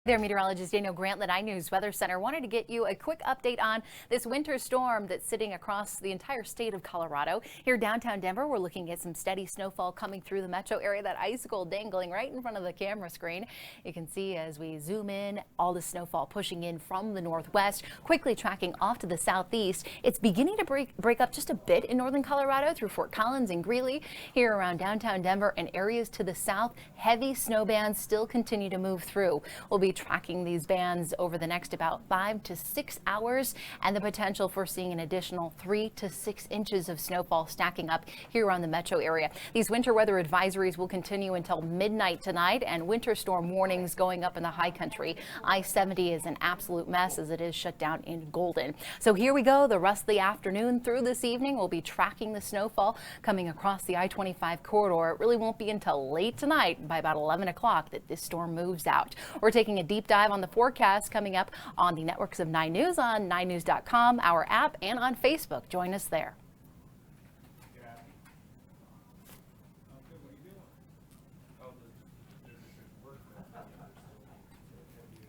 There, meteorologist Danielle Grant, the 9 News Weather Center, wanted to get you a quick update on this winter storm that's sitting across the entire state of Colorado. Here downtown Denver, we're looking at some steady snowfall coming through the metro area, that icicle dangling right in front of the camera screen. You can see as we zoom in, all the snowfall pushing in from the northwest, quickly tracking off to the southeast. It's beginning to break up just a bit in northern Colorado through Fort Collins and Greeley. Here around downtown Denver and areas to the south, heavy snow bands still continue to move through. We'll be tracking these bands over the next about 5 to 6 hours, and the potential for seeing an additional 3 to 6 inches of snowfall stacking up here around the metro area. These winter weather advisories will continue until midnight tonight, and winter storm warnings going up in the high country. I-70 is an absolute mess as it is shut down in Golden. So here we go. The rest of the afternoon through this evening, we'll be tracking the snowfall coming across the I-25 corridor. It really won't be until late tonight, by about 11 o'clock, that this storm moves out. We're taking a deep dive on the forecast coming up on the networks of 9 News, on 9news.com, our app, and on Facebook. Join us there.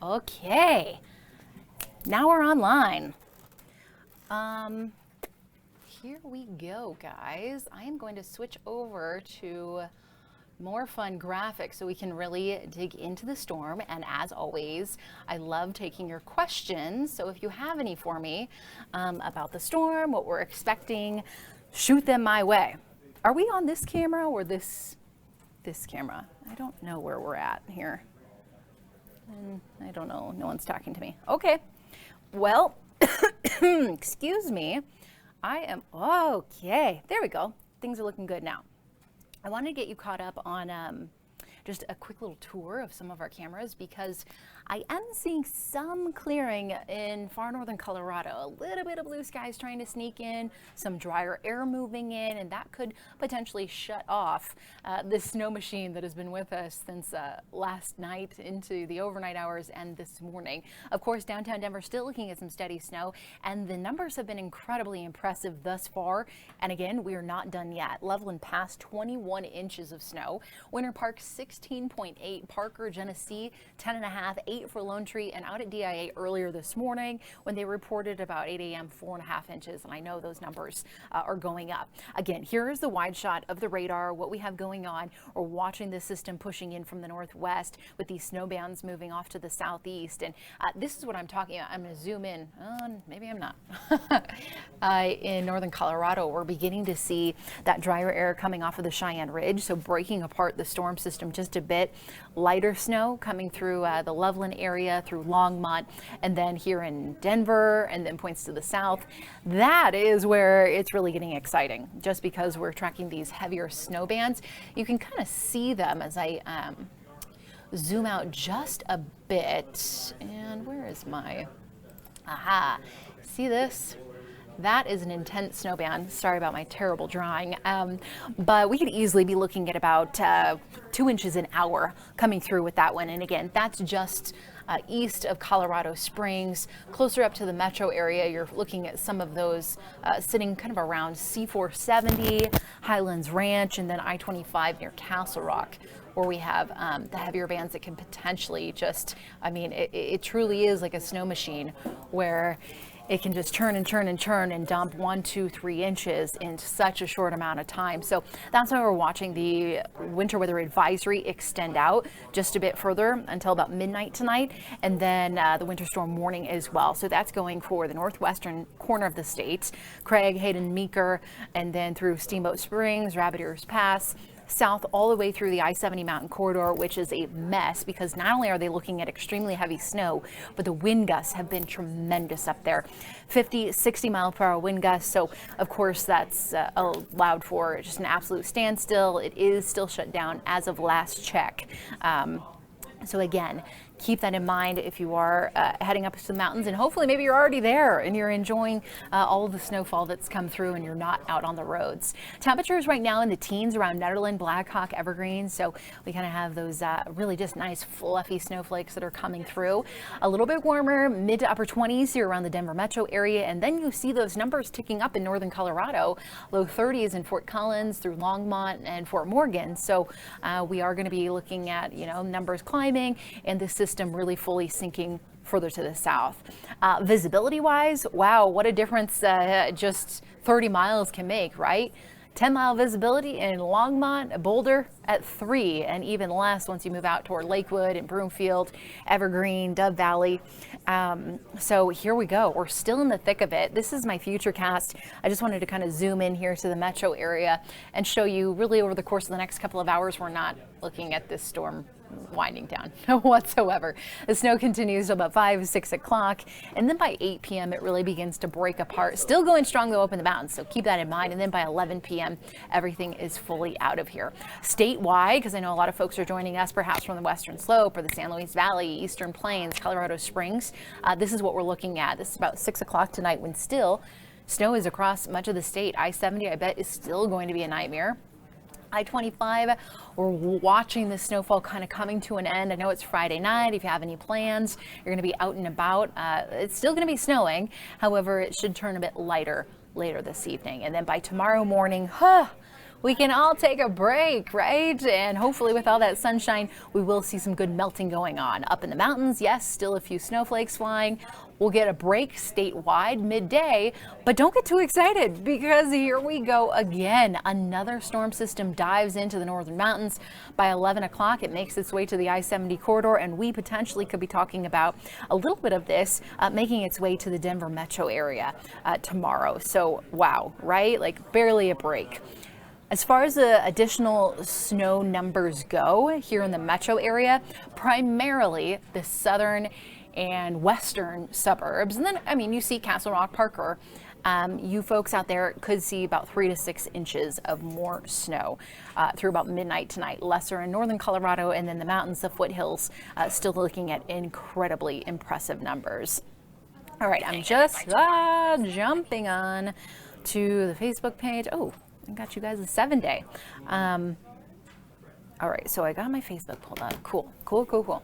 Okay, now we're online. Here we go, guys. I am going to switch over to more fun graphics so we can really dig into the storm. And as always, I love taking your questions. So if you have any for me about the storm, what we're expecting, shoot them my way. Are we on this camera or this camera? I don't know where we're at here. And I don't know. No one's talking to me. Okay. Well, excuse me. I am okay. There we go. Things are looking good now. I wanted to get you caught up on just a quick little tour of some of our cameras, because I am seeing some clearing in far northern Colorado. A little bit of blue skies trying to sneak in, some drier air moving in, and that could potentially shut off this snow machine that has been with us since last night into the overnight hours and this morning. Of course, downtown Denver still looking at some steady snow, and the numbers have been incredibly impressive thus far. And again, we are not done yet. Loveland passed 21 inches of snow. Winter Park 16.8, Parker, Genesee 10.5, 8 for Lone Tree, and out at DIA earlier this morning when they reported about 8 a.m. 4.5 inches, and I know those numbers are going up. Again, here is the wide shot of the radar, what we have going on. We're watching the system pushing in from the northwest with these snow bands moving off to the southeast, and this is what I'm talking about. I'm going to zoom in. Maybe I'm not. In northern Colorado, we're beginning to see that drier air coming off of the Cheyenne Ridge, so breaking apart the storm system just a bit. Lighter snow coming through the Loveland area, through Longmont, and then here in Denver, and then points to the south. That is where it's really getting exciting, just because we're tracking these heavier snow bands. You can kind of see them as I zoom out just a bit. And where is my, see this? That is an intense snow band. Sorry about my terrible drawing. But we could easily be looking at about 2 inches an hour coming through with that one. And again, that's just east of Colorado Springs, closer up to the metro area. You're looking at some of those sitting kind of around C-470, Highlands Ranch, and then I-25 near Castle Rock, where we have the heavier bands that can potentially just, I mean, it truly is like a snow machine where it can just churn and churn and churn and dump 1, 2, 3 inches in such a short amount of time. So that's why we're watching the winter weather advisory extend out just a bit further until about midnight tonight, and then the winter storm warning as well. So that's going for the northwestern corner of the state, Craig, Hayden, Meeker, and then through Steamboat Springs, Rabbit Ears Pass, south all the way through the I-70 mountain corridor, which is a mess because not only are they looking at extremely heavy snow, but the wind gusts have been tremendous up there. 50, 60 mile per hour wind gusts. So of course that's allowed for just an absolute standstill. It is still shut down as of last check. So again, keep that in mind if you are heading up to the mountains, and hopefully maybe you're already there and you're enjoying all of the snowfall that's come through and you're not out on the roads. Temperatures right now in the teens around Nederland, Blackhawk, Evergreen, so we kind of have those really just nice fluffy snowflakes that are coming through. A little bit warmer, mid to upper 20s here around the Denver metro area, and then you see those numbers ticking up in northern Colorado, low 30s in Fort Collins through Longmont and Fort Morgan. So we are going to be looking at, you know, numbers climbing timing and the system really fully sinking further to the south. Visibility wise, wow, what a difference just 30 miles can make, right? 10-mile visibility in Longmont, Boulder at 3, and even less once you move out toward Lakewood and Broomfield, Evergreen, Dove Valley. So here we go. We're still in the thick of it. This is my Futurecast. I just wanted to kind of zoom in here to the metro area and show you really over the course of the next couple of hours, we're not looking at this storm winding down whatsoever. The snow continues till about 5, 6 o'clock, and then by 8 p.m. it really begins to break apart. Still going strong though up in the mountains, so keep that in mind. And then by 11 p.m. everything is fully out of here. Statewide, because I know a lot of folks are joining us perhaps from the Western Slope or the San Luis Valley, Eastern Plains, Colorado Springs. This is what we're looking at. This is about 6 o'clock tonight when still snow is across much of the state. I-70, I bet, is still going to be a nightmare. I-25, we're watching the snowfall kind of coming to an end. I know it's Friday night. If you have any plans, you're going to be out and about. It's still going to be snowing. However, it should turn a bit lighter later this evening. And then by tomorrow morning, we can all take a break, right? And hopefully with all that sunshine, we will see some good melting going on. Up in the mountains, yes, still a few snowflakes flying. We'll get a break statewide midday, but don't get too excited because here we go again. Another storm system dives into the northern mountains. By 11 o'clock, it makes its way to the I-70 corridor, and we potentially could be talking about a little bit of this making its way to the Denver metro area tomorrow. So wow, right? Like barely a break. As far as the additional snow numbers go here in the metro area, primarily the southern and western suburbs. And then, I mean, you see Castle Rock, Parker. You folks out there could see about 3 to 6 inches of more snow through about midnight tonight. Lesser in northern Colorado, and then the mountains, the foothills, still looking at incredibly impressive numbers. All right, I'm just jumping on to the Facebook page. Oh, I got you guys a 7-day. All right, so I got my Facebook pulled up. Cool.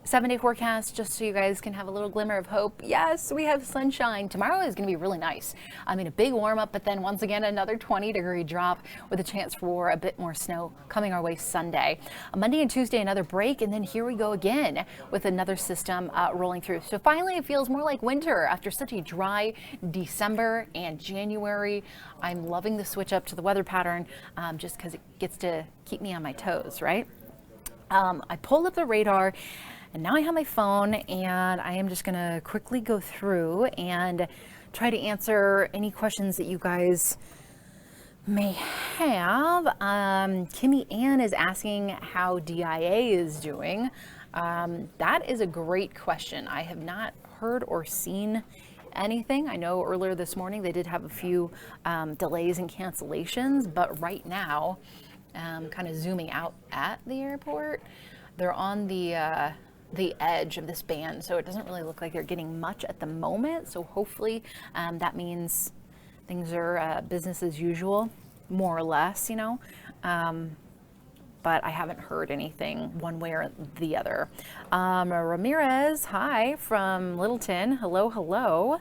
7-day forecast, just so you guys can have a little glimmer of hope. Yes, we have sunshine. Tomorrow is going to be really nice. I mean, a big warm up, but then once again, another 20-degree drop with a chance for a bit more snow coming our way Sunday. Monday and Tuesday, another break, and then here we go again with another system rolling through. So finally, it feels more like winter after such a dry December and January. I'm loving the switch up to the weather pattern just because it gets to keep me on my toes, right? I pulled up the radar. And now I have my phone, and I am just going to quickly go through and try to answer any questions that you guys may have. Kimmy Ann is asking how DIA is doing. That is a great question. I have not heard or seen anything. I know earlier this morning they did have a few delays and cancellations, but right now, kind of zooming out at the airport, they're on the edge of this band, so it doesn't really look like they're getting much at the moment. So hopefully that means things are business as usual, more or less, you know. But I haven't heard anything one way or the other. Ramirez, hi from Littleton. Hello.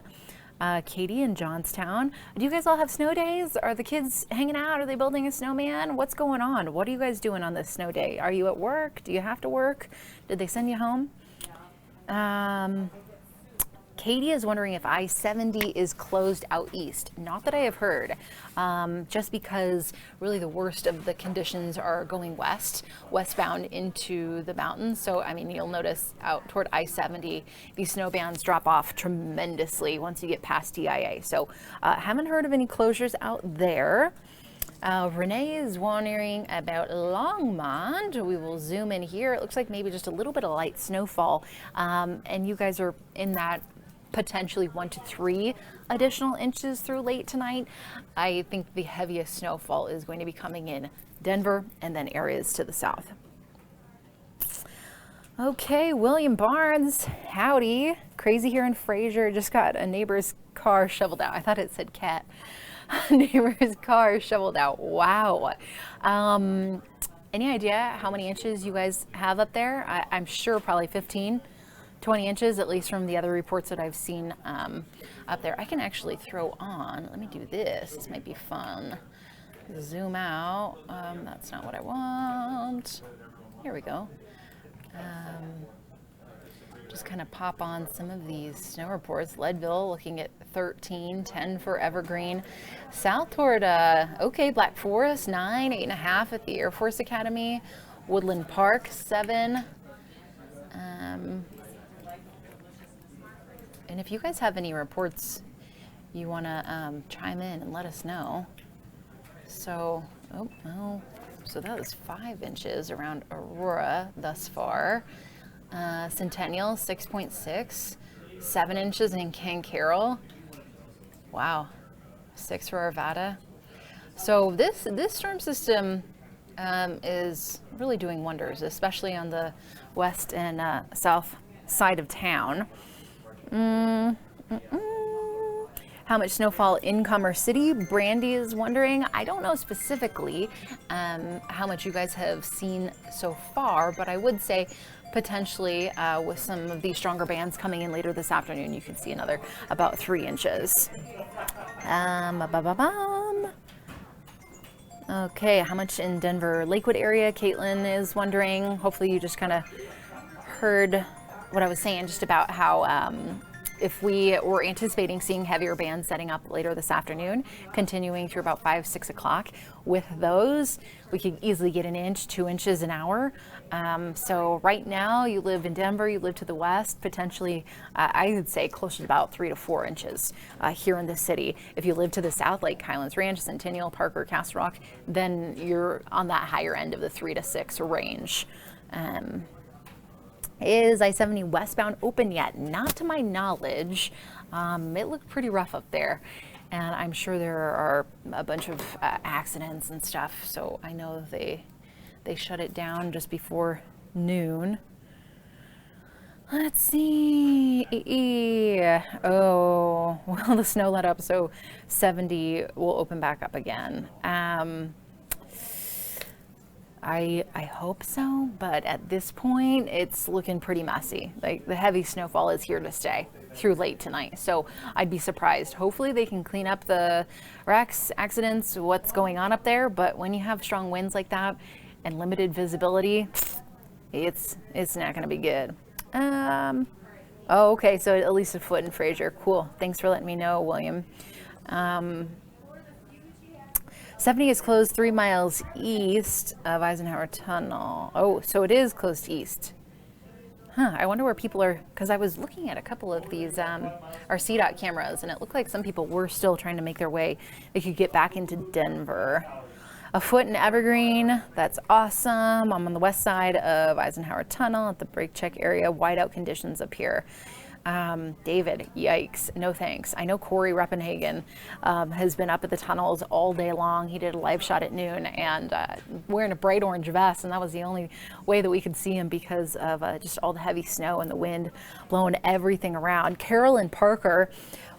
Katie in Johnstown. Do you guys all have snow days? Are the kids hanging out? Are they building a snowman? What's going on? What are you guys doing on this snow day? Are you at work? Do you have to work? Did they send you home? Katie is wondering if I-70 is closed out east. Not that I have heard, just because really the worst of the conditions are going westbound into the mountains. So, I mean, you'll notice out toward I-70, these snow bands drop off tremendously once you get past DIA. So, haven't heard of any closures out there. Renee is wondering about Longmont. We will zoom in here. It looks like maybe just a little bit of light snowfall. And you guys are in that potentially 1 to 3 additional inches through late tonight. I think the heaviest snowfall is going to be coming in Denver and then areas to the south. Okay, William Barnes, howdy. Crazy here in Fraser. Just got a neighbor's car shoveled out. I thought it said cat. Neighbor's car shoveled out. Wow. Any idea how many inches you guys have up there? I'm sure probably 15, 20 inches, at least from the other reports that I've seen up there. I can actually throw on, let me do this. This might be fun. Zoom out. That's not what I want. Here we go. Just kind of pop on some of these snow reports. Leadville looking at 13, 10 for Evergreen. South toward, okay, Black Forest, 9, 8.5 at the Air Force Academy. Woodland Park, 7. And if you guys have any reports you want to chime in and let us know. So, so that was 5 inches around Aurora thus far. Centennial, 6.6, 7 inches in King Carroll. Wow, 6 for Arvada. So this storm system is really doing wonders, especially on the west and south side of town. How much snowfall in Commerce City? Brandy is wondering. I don't know specifically how much you guys have seen so far, but I would say potentially with some of these stronger bands coming in later this afternoon, you could see another about 3 inches. Okay, how much in Denver Lakewood area? Caitlin is wondering. Hopefully you just kind of heard what I was saying just about how if we were anticipating seeing heavier bands setting up later this afternoon, continuing through about 5, 6 o'clock. With those, we could easily get 1 inch, 2 inches an hour. So right now, you live in Denver, you live to the west, potentially, I would say closer to about 3 to 4 inches here in the city. If you live to the south, like Highlands Ranch, Centennial, Parker, Castle Rock, then you're on that higher end of the 3 to 6 range. Is I-70 westbound open yet? Not to my knowledge. It looked pretty rough up there, and I'm sure there are a bunch of accidents and stuff, so I know they shut it down just before noon. Let's see. Oh, well, the snow let up, so 70 will open back up again. I hope so, but at this point, it's looking pretty messy. Like, the heavy snowfall is here to stay through late tonight, so I'd be surprised. Hopefully they can clean up the wrecks, accidents, what's going on up there, but when you have strong winds like that and limited visibility, it's not going to be good. Oh, okay, so at least a foot in Fraser. Cool. Thanks for letting me know, William. 70 is closed 3 miles east of Eisenhower Tunnel. Oh, so it is closed east. Huh, I wonder where people are, because I was looking at a couple of these, our CDOT cameras, and it looked like some people were still trying to make their way. They could get back into Denver. A foot in Evergreen, that's awesome. I'm on the west side of Eisenhower Tunnel at the brake check area. Whiteout conditions up here. David, yikes, no thanks. I know Corey Reppenhagen has been up at the tunnels all day long. He did a live shot at noon and wearing a bright orange vest, and that was the only way that we could see him because of just all the heavy snow and the wind blowing everything around. Carroll and Parker,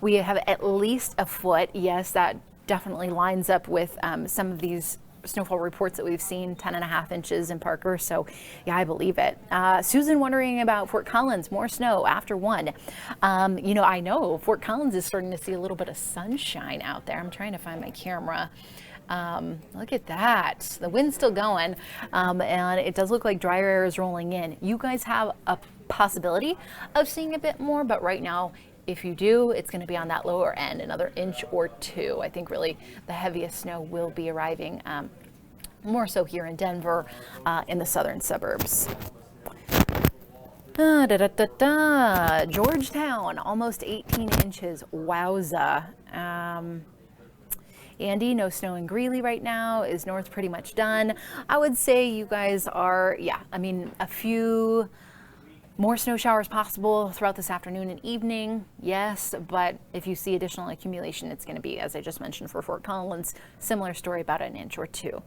we have at least a foot. Yes, that definitely lines up with some of these snowfall reports that we've seen, 10.5 inches in Parker. So yeah, I believe it. Susan wondering about Fort Collins, more snow after 1. You know, I know Fort Collins is starting to see a little bit of sunshine out there. I'm trying to find my camera. Look at that. The wind's still going, and it does look like drier air is rolling in. You guys have a possibility of seeing a bit more, but right now, if you do, it's going to be on that lower end, another inch or 2. I think really the heaviest snow will be arriving more so here in Denver in the southern suburbs. Georgetown, almost 18 inches. Wowza. Andy, no snow in Greeley right now. Is north pretty much done? I would say you guys are, yeah, I mean, a few more snow showers possible throughout this afternoon and evening, yes, but if you see additional accumulation, it's going to be, as I just mentioned, for Fort Collins, similar story, about an inch or 2.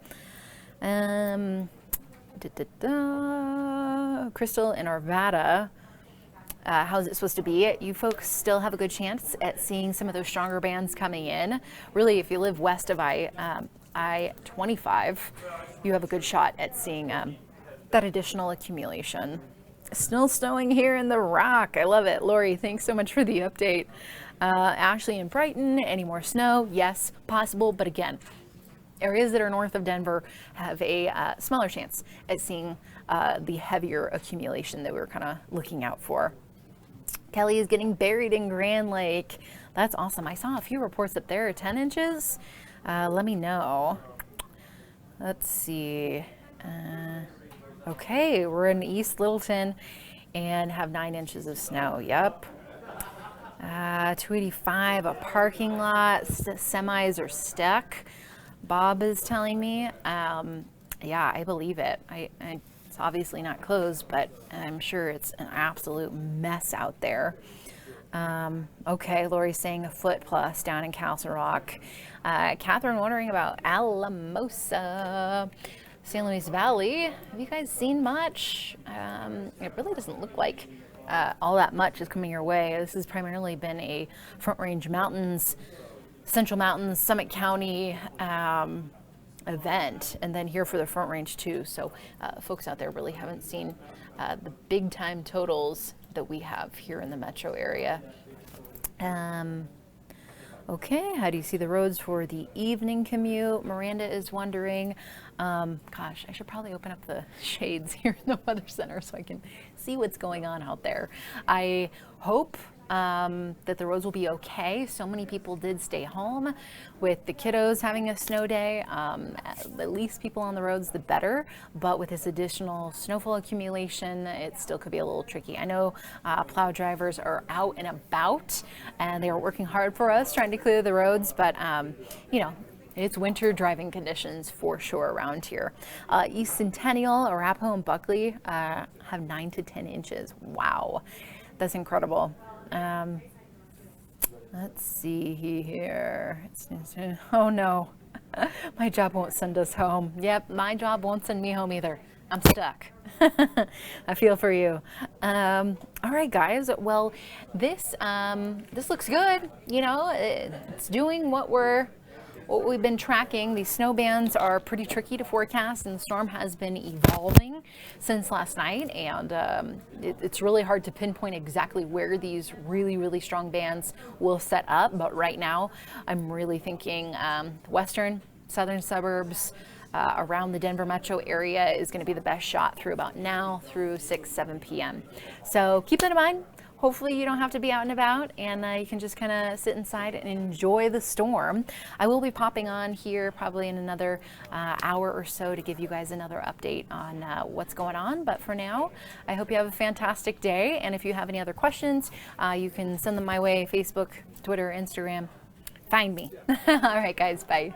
Crystal in Arvada, how's it supposed to be? You folks still have a good chance at seeing some of those stronger bands coming in. Really, if you live west of I-25, you have a good shot at seeing that additional accumulation. Still snowing here in the Rock. I love it. Lori, thanks so much for the update. Ashley in Brighton, any more snow? Yes, possible, but again, areas that are north of Denver have a smaller chance at seeing the heavier accumulation that we were kind of looking out for. Kelly is getting buried in Grand Lake. That's awesome. I saw a few reports up there, 10 inches. Let me know. Let's see. Okay, we're in East Littleton and have 9 inches of snow. Yep. 285, a parking lot. Semis are stuck. Bob is telling me. Yeah, I believe it. It's obviously not closed, but I'm sure it's an absolute mess out there. Okay, Lori's saying a foot plus down in Castle Rock. Catherine wondering about Alamosa, San Luis Valley. Have you guys seen much? It really doesn't look like all that much is coming your way. This has primarily been a Front Range Mountains, Central Mountains, Summit County event, and then here for the Front Range too. So folks out there really haven't seen the big time totals that we have here in the metro area. Okay, how do you see the roads for the evening commute? Miranda is wondering. Gosh, I should probably open up the shades here in the Weather Center so I can see what's going on out there. I hope that the roads will be okay. So many people did stay home with the kiddos having a snow day. The least people on the roads, the better. But with this additional snowfall accumulation, it still could be a little tricky. I know plow drivers are out and about, and they are working hard for us trying to clear the roads. But you know, it's winter driving conditions for sure around here. East Centennial, Arapahoe, and Buckley have 9 to 10 inches. Wow, that's incredible. Let's see here. Oh no, my job won't send us home. Yep, my job won't send me home either. I'm stuck. I feel for you. All right, guys. Well, this looks good. You know, it's doing what we've been tracking. These snow bands are pretty tricky to forecast, and the storm has been evolving since last night, and it's really hard to pinpoint exactly where these really, really strong bands will set up. But right now, I'm really thinking western, southern suburbs, around the Denver metro area is going to be the best shot through about now through 7 p.m. So keep that in mind. Hopefully you don't have to be out and about, and you can just kind of sit inside and enjoy the storm. I will be popping on here probably in another hour or so to give you guys another update on what's going on. But for now, I hope you have a fantastic day. And if you have any other questions, you can send them my way, Facebook, Twitter, Instagram. Find me. All right, guys, bye.